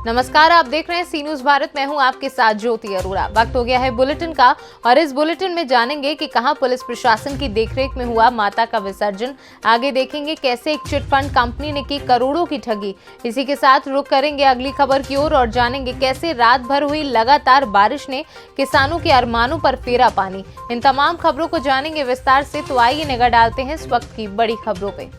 नमस्कार, आप देख रहे हैं सी न्यूज भारत। मैं हूं आपके साथ ज्योति अरोड़ा। वक्त हो गया है बुलेटिन का और इस बुलेटिन में जानेंगे कि कहां पुलिस प्रशासन की देखरेख में हुआ माता का विसर्जन। आगे देखेंगे कैसे एक चिट फंड कंपनी ने की करोड़ों की ठगी। इसी के साथ रुख करेंगे अगली खबर की ओर और जानेंगे कैसे रात भर हुई लगातार बारिश ने किसानों के अरमानों पर फेरा पानी। इन तमाम खबरों को जानेंगे विस्तार से, तो आइए निगाह डालते हैं इस वक्त की बड़ी खबरों पे।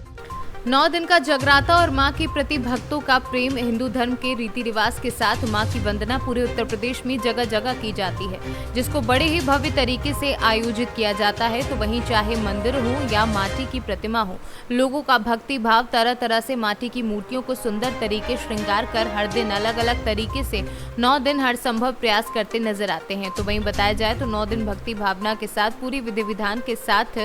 9 दिन का जगराता और मां के प्रति भक्तों का प्रेम। हिंदू धर्म के रीति रिवाज के साथ मां की वंदना पूरे उत्तर प्रदेश में जगह जगह की जाती है, जिसको बड़े ही भव्य तरीके से आयोजित किया जाता है। तो वहीं चाहे मंदिर हो या माटी की प्रतिमा हो, लोगों का भक्ति भाव तरह तरह से माटी की मूर्तियों को सुंदर तरीके श्रृंगार कर हर दिन अलग अलग तरीके से 9 दिन हर संभव प्रयास करते नजर आते हैं। तो वहीं बताया जाए तो 9 दिन भक्ति भावना के साथ पूरी विधि विधान के साथ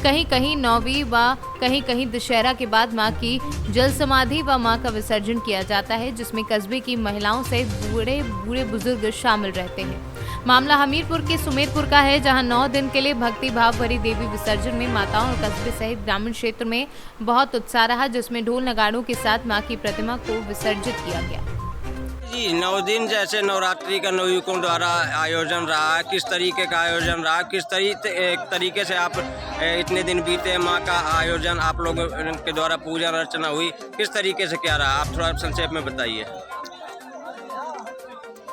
कहीं कहीं नौवीं व कहीं कहीं दशहरा के बाद मां की जल समाधि व मां का विसर्जन किया जाता है, जिसमें कस्बे की महिलाओं सहित बूढ़े बुजुर्ग शामिल रहते हैं। मामला हमीरपुर के सुमेरपुर का है, जहां 9 दिन के लिए भक्ति भाव भरी देवी विसर्जन में माताओं और कस्बे सहित ग्रामीण क्षेत्र में बहुत उत्साह रहा, जिसमें ढोल नगाड़ों के साथ मां की प्रतिमा को विसर्जित किया गया। जी 9 दिन जैसे नवरात्रि का नवयुवकों द्वारा आयोजन रहा, किस तरीके का आयोजन रहा, किस तरीके से आप इतने दिन बीते, माँ का आयोजन आप लोगों के द्वारा पूजा अर्चना हुई, किस तरीके से क्या रहा, आप थोड़ा संक्षेप में बताइए।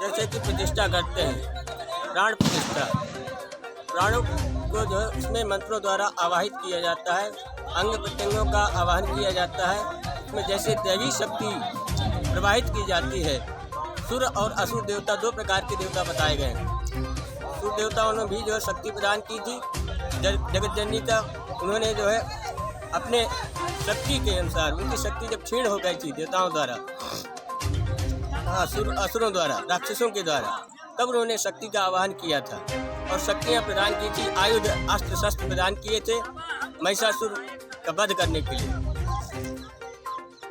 जैसे कि प्रतिष्ठा करते हैं, प्राण प्रतिष्ठा, प्राणों को जो है उसमें मंत्रों द्वारा आवाहित किया जाता है, अंग प्रत्यंगों का आवाहन किया जाता है। इसमें जैसे दैवी शक्ति प्रवाहित की जाती है। सुर और असुर देवता 2 प्रकार के देवता बताए गए हैं। सुर देवताओं ने भी जो है शक्ति प्रदान की थी जगत जननी का। उन्होंने जो है अपने शक्ति के अनुसार, उनकी शक्ति जब क्षीण हो गई थी देवताओं द्वारा, असुरों द्वारा, राक्षसों के द्वारा, तब उन्होंने शक्ति का आवाहन किया था और शक्तियाँ प्रदान की थी, आयुध अस्त्र शस्त्र प्रदान किए थे महिषासुर का वध करने के लिए।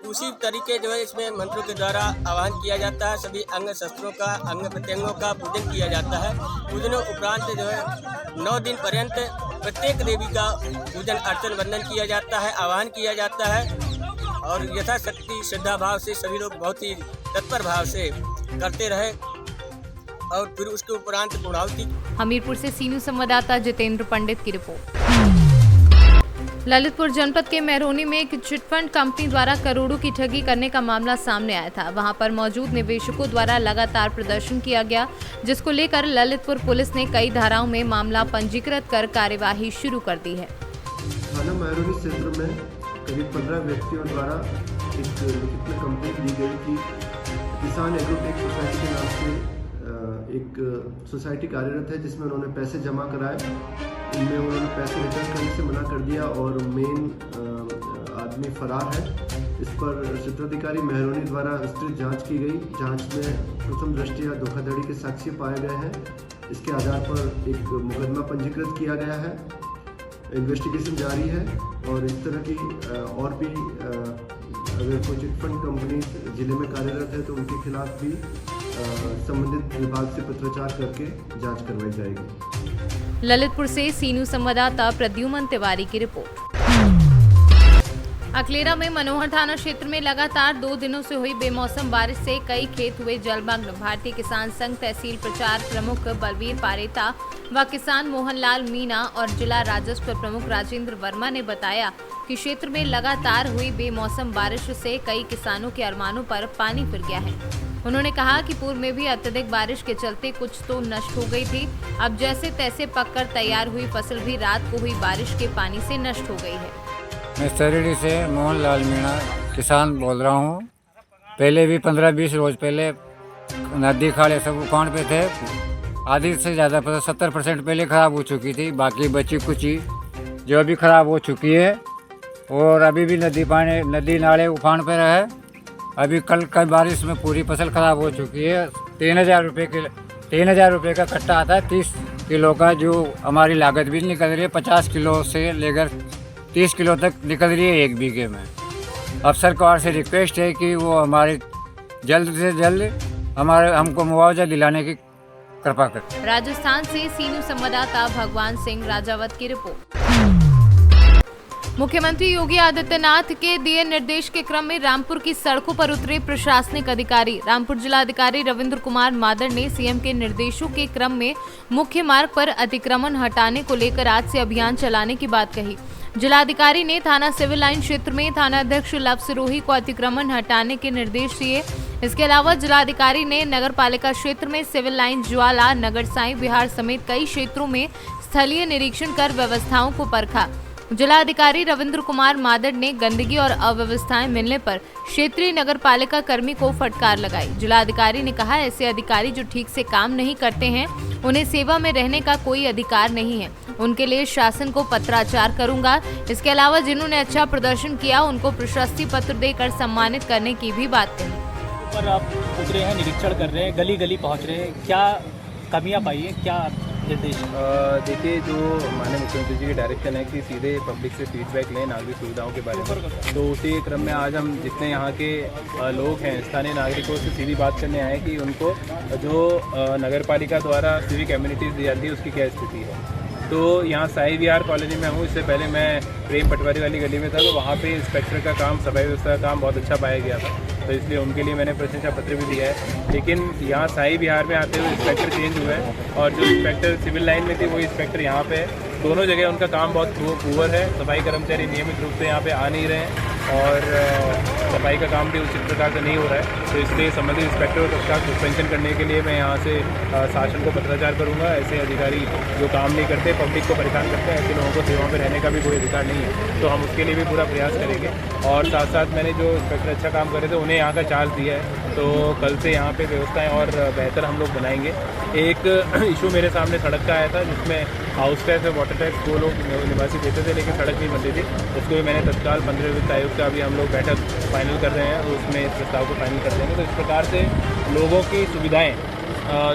उसी तरीके जो है इसमें मंत्रों के द्वारा आवाहन किया जाता है। सभी अंग शस्त्रों का, अंग प्रत्यंगों का पूजन किया जाता है। पूजनों उपरांत जो है 9 दिन पर्यंत प्रत्येक देवी का पूजन अर्चन वंदन किया जाता है, आवाहन किया जाता है और यथाशक्ति श्रद्धा भाव से सभी लोग बहुत ही तत्पर भाव से करते रहे और फिर उसके उपरांत पूर्णाहुति। हमीरपुर से सी न्यूज संवाददाता जितेंद्र पंडित की रिपोर्ट। ललितपुर जनपद के मेहरौनी में एक चिटफंड कंपनी द्वारा करोड़ों की ठगी करने का मामला सामने आया था। वहां पर मौजूद निवेशकों द्वारा लगातार प्रदर्शन किया गया, जिसको लेकर ललितपुर पुलिस ने कई धाराओं में मामला पंजीकृत कर कार्यवाही शुरू कर दी है। थाना मेहरौनी क्षेत्र में करीब 15 व्यक्तियों द्वारा एक लिखित में कंप्लेंट दी गई कि किसान एग्रोटेक सोसाइटी के नाम से एक सोसाइटी कार्यरत है, जिसमें उन्होंने पैसे जमा कराए। इनमें उन्होंने पैसे रिटर्न करने से मना कर दिया और मेन आदमी फरार है। इस पर क्षेत्राधिकारी मेहरौनी द्वारा विस्तृत जांच की गई। जांच में प्रथम दृष्टया धोखाधड़ी के साक्ष्य पाए गए हैं। इसके आधार पर एक मुकदमा पंजीकृत किया गया है। इन्वेस्टिगेशन जारी है और इस तरह की और भी अगर कोई चिटफंड कंपनी जिले में कार्यरत है तो उनके खिलाफ भी संबंधित विभाग से पत्राचार करके जांच करवाई जाएगी। ललितपुर से सी न्यूज संवाददाता प्रद्युमन तिवारी की रिपोर्ट। अकलेरा में मनोहर थाना क्षेत्र में लगातार 2 दिनों से हुई बेमौसम बारिश से कई खेत हुए जलमग्न। भारतीय किसान संघ तहसील प्रचार प्रमुख बलवीर पारेता व किसान मोहनलाल मीना और जिला राजस्व प्रमुख राजेंद्र वर्मा ने बताया कि क्षेत्र में लगातार हुई बेमौसम बारिश से कई किसानों के अरमानों पर पानी फिर गया है। उन्होंने कहा कि पूर्व में भी अत्यधिक बारिश के चलते कुछ तो नष्ट हो गई थी। अब जैसे तैसे पककर तैयार हुई फसल भी रात को हुई बारिश के पानी से नष्ट हो गई है। मैं सरेडी से मोहनलाल मीणा किसान बोल रहा हूँ। पहले भी 15-20 रोज पहले नदी खाड़े सब उफान पे थे। आधी से ज़्यादा 70% पहले ख़राब हो चुकी थी, बाकी बची कुछ ही जो अभी ख़राब हो चुकी है। और अभी भी नदी नाले उफान पे रहे। अभी कल बारिश में पूरी फसल ख़राब हो चुकी है। 3,000 रुपये का कट्टा आता है 30 किलो का, जो हमारी लागत भी निकल रही है। 50 किलो से लेकर 30 किलो तक निकल रही है 1 बीघे में। अब सरकार से रिक्वेस्ट है कि वो हमारे जल्द से जल्द हमको मुआवजा दिलाने की कृपा करें। राजस्थान से सी न्यूज संवाददाता भगवान सिंह राजावत की रिपोर्ट। मुख्यमंत्री योगी आदित्यनाथ के दिए निर्देश के क्रम में रामपुर की सड़कों पर उतरे प्रशासनिक अधिकारी। रामपुर जिलाधिकारी रविंद्र कुमार मादर ने सीएम के निर्देशों के क्रम में मुख्य मार्ग पर अतिक्रमण हटाने को लेकर आज से अभियान चलाने की बात कही। जिलाधिकारी ने थाना सिविल लाइन क्षेत्र में थानाध्यक्ष लव सिरोही को अतिक्रमण हटाने के निर्देश दिए। इसके अलावा जिलाधिकारी ने नगर पालिका क्षेत्र में सिविल लाइन, ज्वाला, नगर साई विहार समेत कई क्षेत्रों में स्थलीय निरीक्षण कर व्यवस्थाओं को परखा। जिलाधिकारी रविंद्र कुमार मादर ने गंदगी और अव्यवस्थाएं मिलने पर क्षेत्रीय नगर पालिका कर्मी को फटकार लगाई। जिलाधिकारी ने कहा, ऐसे अधिकारी जो ठीक से काम नहीं करते हैं उन्हें सेवा में रहने का कोई अधिकार नहीं है। उनके लिए शासन को पत्राचार करूंगा। इसके अलावा जिन्होंने अच्छा प्रदर्शन किया उनको प्रशस्ति पत्र देकर सम्मानित करने की भी बात कही। पर आप उतरे हैं, निरीक्षण कर रहे हैं, गली गली पहुंच रहे हैं, क्या कमियां पाई है, क्या निर्देश? देखिए, जो माननीय मुख्यमंत्री जी की डायरेक्शन है कि सीधे पब्लिक से फीडबैक लें नागरिक सुविधाओं के बारे में, तो उसी क्रम में आज हम जितने यहाँ के लोग हैं स्थानीय नागरिकों से सीधी बात करने आए कि उनको जो नगर पालिका द्वारा सिविक एम्यूनिटीज़ दी जाती है उसकी क्या स्थिति है। तो यहाँ साई विहार कॉलोनी में हूँ, इससे पहले मैं प्रेम पटवारी वाली गली में था, तो वहाँ पे इंस्पेक्टर का काम, सफाई व्यवस्था का काम बहुत अच्छा पाया गया था, तो इसलिए उनके लिए मैंने प्रशंसा पत्र भी दिया है। लेकिन यहाँ साई विहार में आते हुए इंस्पेक्टर चेंज हुए हैं और जो इंस्पेक्टर सिविल लाइन में थे वही इंस्पेक्टर यहाँ पे है। दोनों जगह उनका काम बहुत पुअर है। सफाई कर्मचारी नियमित रूप से यहाँ पे आ नहीं रहे हैं और सफाई का काम भी उचित प्रकार से नहीं हो रहा है, तो इसलिए संबंधित इंस्पेक्टर को तत्काल सस्पेंशन करने के लिए मैं यहाँ से शासन को पत्राचार करूँगा। ऐसे अधिकारी जो काम नहीं करते, पब्लिक को परेशान करते हैं, ऐसे लोगों को सेवा में रहने का भी कोई अधिकार नहीं है, तो हम उसके लिए भी पूरा प्रयास करेंगे। और साथ साथ मैंने जो इंस्पेक्टर अच्छा काम कर रहे थे उन्हें यहाँ का चार्ज दिया है, तो कल से यहाँ पे व्यवस्थाएं और बेहतर हम लोग बनाएंगे। एक इशू मेरे सामने सड़क का आया था जिसमें हाउस टैक्स और वाटर टैक्स दो लोग निवासी देते थे, लेकिन सड़क नहीं बन रही थी, उसको भी मैंने तत्काल 15वें वित्त आयोग का अभी हम लोग बैठक फाइनल कर रहे हैं, उसमें इस प्रस्ताव को फाइनल कर देंगे। तो इस प्रकार से लोगों की सुविधाएँ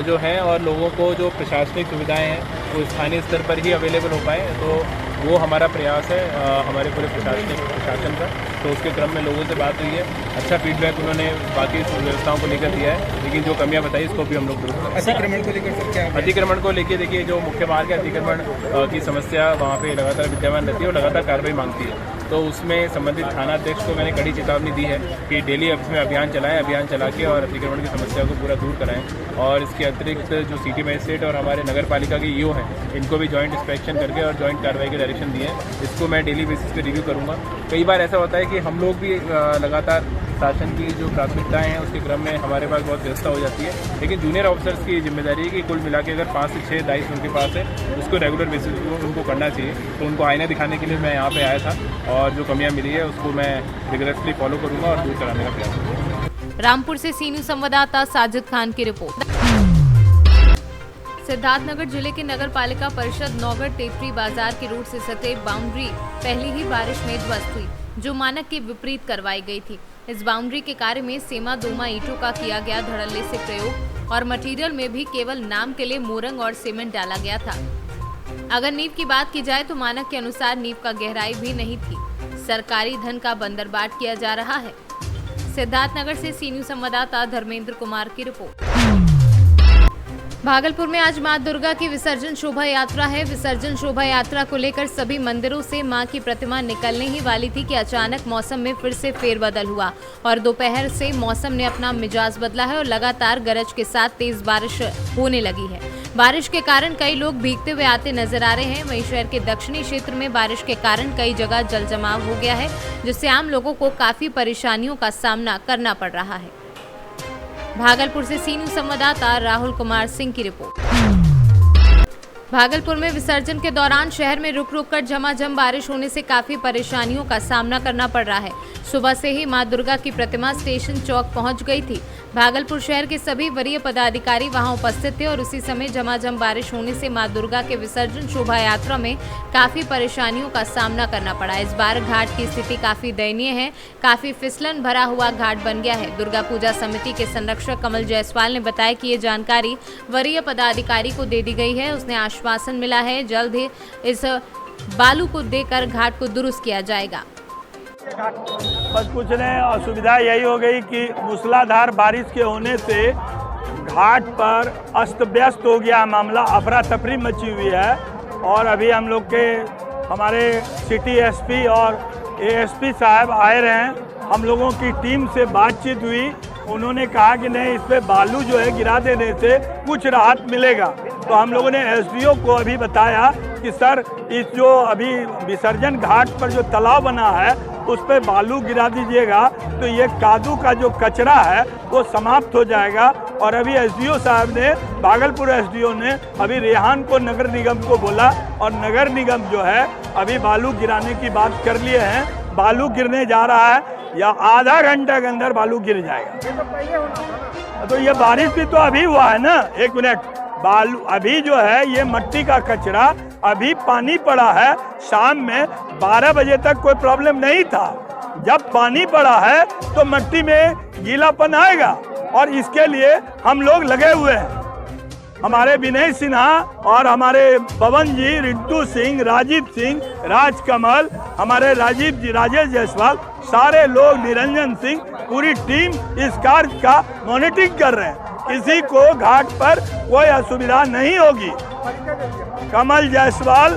जो हैं और लोगों को जो प्रशासनिक सुविधाएं हैं वो स्थानीय स्तर पर ही अवेलेबल हो पाए, तो वो हमारा प्रयास है हमारे पूरे प्रशासन का। तो उसके क्रम में लोगों से बात हुई है, अच्छा फीडबैक उन्होंने बाकी व्यवस्थाओं को लेकर दिया है, लेकिन जो कमियां बताई इसको भी हम लोग दूर करेंगे। अतिक्रमण को लेकर क्या? अतिक्रमण को लेकर देखिए, जो मुख्य मार्ग है अतिक्रमण की समस्या वहाँ पे लगातार विद्यमान रहती है और लगातार कार्रवाई मांगती है, तो उसमें संबंधित थानाध्यक्ष को मैंने कड़ी चेतावनी दी है कि डेली इसमें अभियान चलाएं, अभियान चला के और अतिक्रमण की समस्या को पूरा दूर कराएं। और इसके अतिरिक्त जो सिटी मजिस्ट्रेट और हमारे नगर पालिका के ईओ हैं इनको भी जॉइंट इंस्पेक्शन करके और जॉइंट कार्रवाई के डायरेक्शन दिए हैं, इसको मैं डेली बेसिस पे रिव्यू करूँगा। कई बार ऐसा होता है कि हम लोग भी लगातार शासन की जो प्राथमिकताएं हैं उसके क्रम में हमारे पास बहुत व्यवस्था हो जाती है, लेकिन जूनियर ऑफिसर्स की जिम्मेदारी है कि कुल मिला के अगर 5 से 6 दायित्व उनके पास है उसको रेगुलर बेसिस पर उनको करना चाहिए। तो उनको आईना दिखाने के लिए मैं यहाँ पे आया था और जो कमियाँ मिली है उसको मैं रिगरसली फॉलो करूँगा और दूर कराने का प्रयास करूँगा। रामपुर से सी न्यूज़ संवाददाता साजिद खान की रिपोर्ट। सिद्धार्थनगर जिले के नगर पालिका परिषद नौगढ़ तेतरी बाजार के रोड से सटे बाउंड्री पहली ही बारिश में ध्वस्त हुई, जो मानक के विपरीत करवाई गई थी। इस बाउंड्री के कार्य में सेमा दोमा ईंटों का किया गया धड़ल्ले से प्रयोग और मटेरियल में भी केवल नाम के लिए मोरंग और सीमेंट डाला गया था। अगर नींव की बात की जाए तो मानक के अनुसार नींव का गहराई भी नहीं थी। सरकारी धन का बंदरबाट किया जा रहा है। सिद्धार्थनगर से सी न्यूज़ संवाददाता धर्मेंद्र कुमार की रिपोर्ट। भागलपुर में आज मां दुर्गा की विसर्जन शोभा यात्रा है। विसर्जन शोभा यात्रा को लेकर सभी मंदिरों से मां की प्रतिमा निकलने ही वाली थी कि अचानक मौसम में फिर से फेरबदल हुआ और दोपहर से मौसम ने अपना मिजाज बदला है और लगातार गरज के साथ तेज बारिश होने लगी है। बारिश के कारण कई लोग भीगते हुए आते नजर आ रहे हैं। वहीं शहर के दक्षिणी क्षेत्र में बारिश के कारण कई जगह जल जमाव हो गया है, जिससे आम लोगों को काफी परेशानियों का सामना करना पड़ रहा है। भागलपुर से सी न्यूज़ संवाददाता राहुल कुमार सिंह की रिपोर्ट। भागलपुर में विसर्जन के दौरान शहर में रुक रुक कर झमाझम बारिश होने से काफी परेशानियों का सामना करना पड़ रहा है। सुबह से ही मां दुर्गा की प्रतिमा स्टेशन चौक पहुंच गई थी। भागलपुर शहर के सभी वरीय पदाधिकारी वहां उपस्थित थे और उसी समय झमाझम बारिश होने से मां दुर्गा के विसर्जन शोभा यात्रा में काफी परेशानियों का सामना करना पड़ा। इस बार घाट की स्थिति काफी दयनीय है। काफी फिसलन भरा हुआ घाट बन गया है। दुर्गा पूजा समिति के संरक्षक कमल जायसवाल ने बताया कि ये जानकारी वरीय पदाधिकारी को दे दी गई है। उसने आश्वासन मिला है जल्द ही इस बालू को देकर घाट को दुरुस्त किया जाएगा। बस कुछ नहीं, असुविधा यही हो गई कि मूसलाधार बारिश के होने से घाट पर अस्त व्यस्त हो गया मामला, अफरा तफरी मची हुई है और अभी हम लोग के हमारे सिटी एसपी और एएसपी साहब आए रहे हैं। हम लोगों की टीम से बातचीत हुई, उन्होंने कहा कि नहीं, इस पे बालू जो है गिरा देने से कुछ राहत मिलेगा। तो हम लोगों ने एसडीओ को अभी बताया कि सर, इस जो अभी विसर्जन घाट पर जो तालाब बना है उस पर बालू गिरा दीजिएगा तो ये कादू का जो कचरा है वो समाप्त हो जाएगा। और अभी एसडीओ साहब ने, भागलपुर एसडीओ ने अभी रेहान को नगर निगम को बोला और नगर निगम जो है अभी बालू गिराने की बात कर लिए हैं। बालू गिरने जा रहा है या आधा घंटे के अंदर बालू गिर जाएगा। तो ये बारिश भी तो अभी हुआ है ना, 1 मिनट। बालू अभी जो है ये मिट्टी का कचरा, अभी पानी पड़ा है। शाम में 12 बजे तक कोई प्रॉब्लम नहीं था। जब पानी पड़ा है तो मिट्टी में गीलापन आएगा और इसके लिए हम लोग लगे हुए हैं। हमारे विनय सिन्हा और हमारे पवन जी, रिंटू सिंह, राजीव सिंह, राजकमल, हमारे राजीव जी, राजेश जायसवाल, सारे लोग, निरंजन सिंह, पूरी टीम इस कार्य का मॉनिटरिंग कर रहे हैं। किसी को घाट पर कोई असुविधा नहीं होगी। कमल जायसवाल,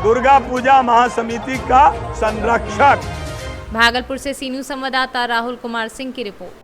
दुर्गा पूजा महासमिति का संरक्षक। भागलपुर से सी न्यूज़ संवाददाता राहुल कुमार सिंह की रिपोर्ट।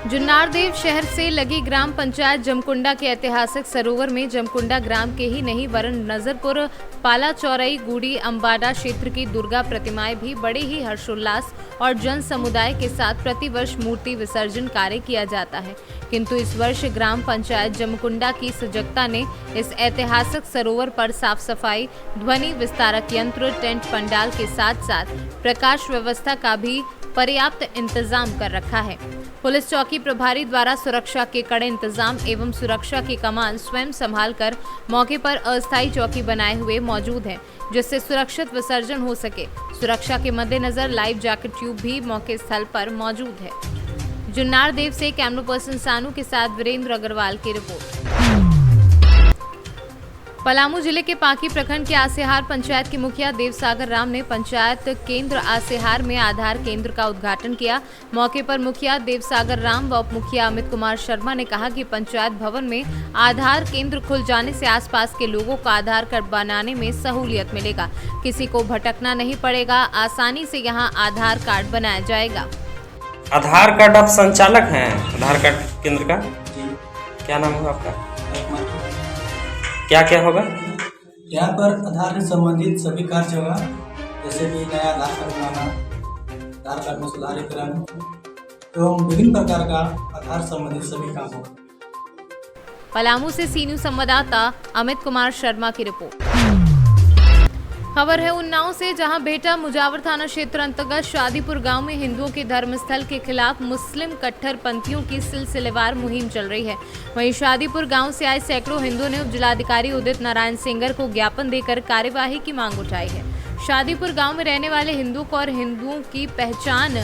जुन्नारदेव शहर से लगी ग्राम पंचायत जमकुंडा के ऐतिहासिक सरोवर में जमकुंडा ग्राम के ही नहीं वरन नजरपुर, पाला चौरई, गुड़ी, अम्बाडा क्षेत्र की दुर्गा प्रतिमाएं भी बड़े ही हर्षोल्लास और जन समुदाय के साथ प्रतिवर्ष मूर्ति विसर्जन कार्य किया जाता है। किंतु इस वर्ष ग्राम पंचायत जमकुंडा की सजगता ने इस ऐतिहासिक सरोवर पर साफ सफाई, ध्वनि विस्तारक यंत्र, टेंट पंडाल के साथ साथ प्रकाश व्यवस्था का भी पर्याप्त इंतजाम कर रखा है। पुलिस चौकी प्रभारी द्वारा सुरक्षा के कड़े इंतजाम एवं सुरक्षा की कमान स्वयं संभालकर मौके पर अस्थायी चौकी बनाए हुए मौजूद है, जिससे सुरक्षित विसर्जन हो सके। सुरक्षा के मद्देनजर लाइव जैकेट ट्यूब भी मौके स्थल पर मौजूद है। जुन्नारदेव से कैमरा पर्सन सानू के साथ वीरेंद्र अग्रवाल की रिपोर्ट। पलामू जिले के पांकी प्रखंड के आसेहार पंचायत के मुखिया देवसागर राम ने पंचायत केंद्र आसेहार में आधार केंद्र का उद्घाटन किया। मौके पर मुखिया देवसागर राम व उप मुखिया अमित कुमार शर्मा ने कहा कि पंचायत भवन में आधार केंद्र खुल जाने से आसपास के लोगों को आधार कार्ड बनाने में सहूलियत मिलेगा। किसी को भटकना नहीं पड़ेगा, आसानी से यहाँ आधार कार्ड बनाया जाएगा। आधार कार्ड आप संचालक हैं आधार कार्ड केंद्र का? क्या नाम होगा आपका? क्या क्या होगा यहाँ पर? आधार से संबंधित सभी कार्य होगा, जैसे कि नया आधार कार्ड बनाना, आधार कार्ड में सुधारीकरण एवं विभिन्न प्रकार का आधार संबंधित सभी काम होगा। पलामू से सी न्यूज़ संवाददाता अमित कुमार शर्मा की रिपोर्ट। खबर है उन्नाव से, जहां बेटा मुजावर थाना क्षेत्र अंतर्गत शादीपुर गांव में हिंदुओं के धर्मस्थल के खिलाफ मुस्लिम कट्टरपंथियों की सिलसिलेवार मुहिम चल रही है। वहीं शादीपुर गांव से आए सैकड़ों हिंदुओं ने उपजिलाधिकारी उदित नारायण सेंगर को ज्ञापन देकर कार्यवाही की मांग उठाई है। शादीपुर गांव में रहने वाले हिंदुओं को और हिंदुओं की पहचान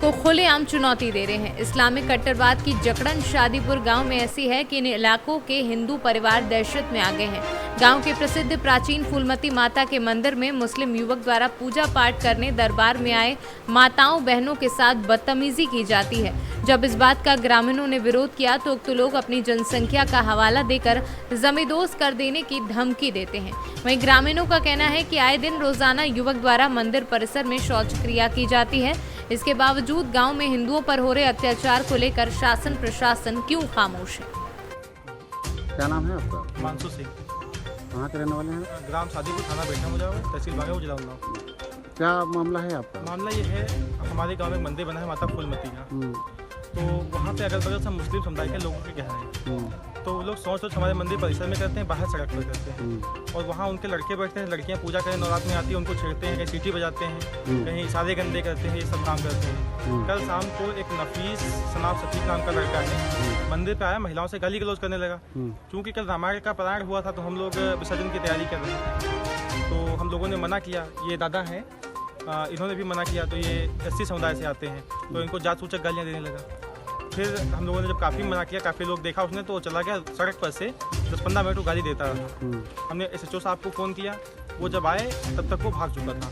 को खुलेआम चुनौती दे रहे हैं। इस्लामिक कट्टरवाद की जकड़न शादीपुर गांव में ऐसी है कि इन इलाकों के हिंदू परिवार दहशत में आ गए हैं। गांव के प्रसिद्ध प्राचीन फूलमती माता के मंदिर में मुस्लिम युवक द्वारा पूजा पाठ करने दरबार में आए माताओं बहनों के साथ बदतमीजी की जाती है। जब इस बात का ग्रामीणों ने विरोध किया तो उक्त लोग अपनी जनसंख्या का हवाला देकर जमींदोज कर देने की धमकी देते हैं। वहीं ग्रामीणों का कहना है कि आए दिन रोजाना युवक द्वारा मंदिर परिसर में शौच क्रिया की जाती है। इसके बावजूद गांव में हिंदुओं पर हो रहे अत्याचार को लेकर शासन प्रशासन क्यों खामोश है? क्या नाम है आपका? मानसू सिंह। कहाँ के रहने वाले हैं? ग्राम शादीपुर, थाना बेटा मुजावर, तहसील बागा, जिला उन्नाव। क्या मामला है आपका? मामला ये है, हमारे गांव में मंदिर बना है माता फूलमती का, तो वहाँ पे अगल बगल सब मुस्लिम समुदाय के लोगों के घर हैं। तो वो लोग सोच हमारे मंदिर परिसर में करते हैं, बाहर सड़क पर करते हैं। और वहाँ उनके लड़के बैठते हैं, लड़कियाँ पूजा करें नवरात्र में आती है, उनको छेड़ते हैं, कहीं सीटी बजाते हैं, कहीं इशारे गंदे करते हैं, ये सब काम करते हैं। कल शाम को एक नफीस सनाब सफीक नाम का लड़का है मंदिर पे आया, महिलाओं से गाली गलौज करने लगा। क्योंकि कल रामायण का पारायण हुआ था तो हम लोग विसर्जन की तैयारी कर रहे थे, तो हम लोगों ने मना किया। ये दादा हैं, इन्होंने भी मना किया। तो ये एससी समुदाय से आते हैं, तो इनको जात सूचक गालियाँ देने लगा। फिर हम लोगों ने जब काफ़ी मना किया, काफ़ी लोग देखा उसने, तो चला गया सड़क पर से 10-15 मिनट वो गाली देता रहा। हमने SHO साहब को फ़ोन किया, वो जब आए तब तक वो भाग चुका था।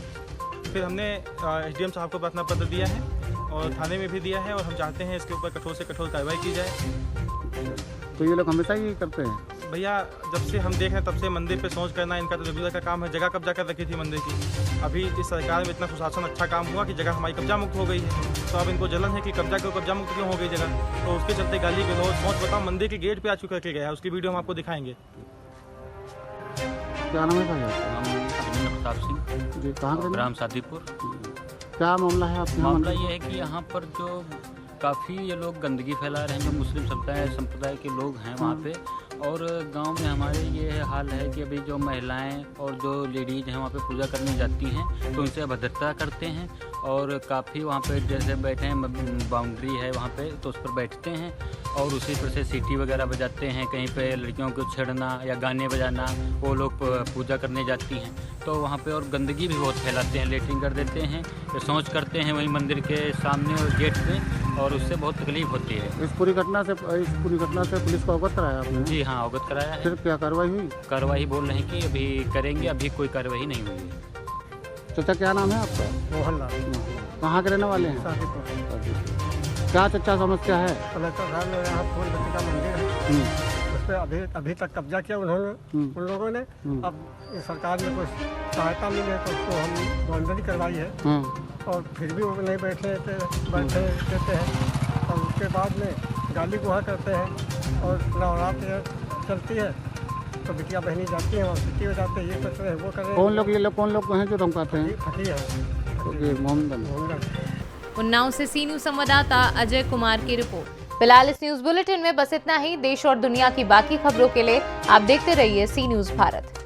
फिर हमने SDM साहब को प्रार्थना पत्र दिया है और थाने में भी दिया है, और हम चाहते हैं इसके ऊपर कठोर से कठोर कार्रवाई की जाए। तो ये लोग हमेशा ही करते हैं? भैया जब से हम देख रहे हैं तब से मंदिर पे सोच करना इनका तो रेगुलर का काम है। जगह कब्जा कर रखी थी मंदिर की, अभी इस सरकार में इतना सुशासन अच्छा काम हुआ कि जगह हमारी कब्जा मुक्त हो गई है। तो अब इनको जलन है कि कब्जा मुक्त क्यों हो गई जगह, तो उसके चलते गाली गलौज सोच बताओ मंदिर के गेट पे आ चुका के गया है। उसकी वीडियो हम आपको दिखाएंगे। क्या नाम है भाई आपका? अभिनंदन प्रताप सिंह जी, कहाँ के ग्राम सादीपुर। क्या मामला है आपके यहाँ? मामला ये है कि यहाँ पर जो काफ़ी ये लोग गंदगी फैला रहे हैं, जो मुस्लिम संप्रदाय के लोग हैं वहाँ पे। और गांव में हमारे ये हाल है कि अभी जो महिलाएं और जो लेडीज़ हैं वहाँ पे पूजा करने जाती हैं तो उनसे अभद्रता करते हैं। और काफ़ी वहाँ पे जैसे बैठे हैं, बाउंड्री है वहाँ पे, तो उस पर बैठते हैं और उसी पर से सीटी वगैरह बजाते हैं। कहीं पे लड़कियों को छेड़ना या गाने बजाना, वो लोग पूजा करने जाती हैं तो वहाँ पे और गंदगी भी बहुत फैलाते हैं, लेटरिन कर देते हैं, शौच करते हैं वहीं मंदिर के सामने और गेट पे, और उससे बहुत तकलीफ होती है। इस पूरी घटना से पुलिस को अवगत कराया आपने? जी हाँ, अवगत कराया है। फिर क्या कार्रवाई हुई? कार्रवाई बोल रहे हैं कि अभी करेंगे, अभी कोई कार्रवाई नहीं हुई है। चाचा क्या नाम है आपका? मोहनलाल। कहाँ के रहने वाले हैं? क्या चाचा समस्या है? कलेक्टर साहब ने यहाँ फूलमती का मंदिर है, उस पर अभी तक कब्जा किया उन्होंने, उन लोगों ने। अब सरकार में कुछ सहायता मिले तो उसको हम बाउंड्री करवाई है, और फिर भी वो नहीं बैठे देते हैं। और उसके बाद में गाली गुहा करते हैं, और नवरात्र चलती है तो बिटिया बहनी जाती हैं और छुट्टी हो जाती है, ये कर रहे हैं वो कर रहे हैं। कौन लोग हैं जो धमकाते हैं? फकीर है मोहम्मद। उन्नाव से सी न्यूज संवाददाता अजय कुमार की रिपोर्ट। फिलहाल इस न्यूज बुलेटिन में बस इतना ही। देश और दुनिया की बाकी खबरों के लिए आप देखते रहिए सी न्यूज भारत।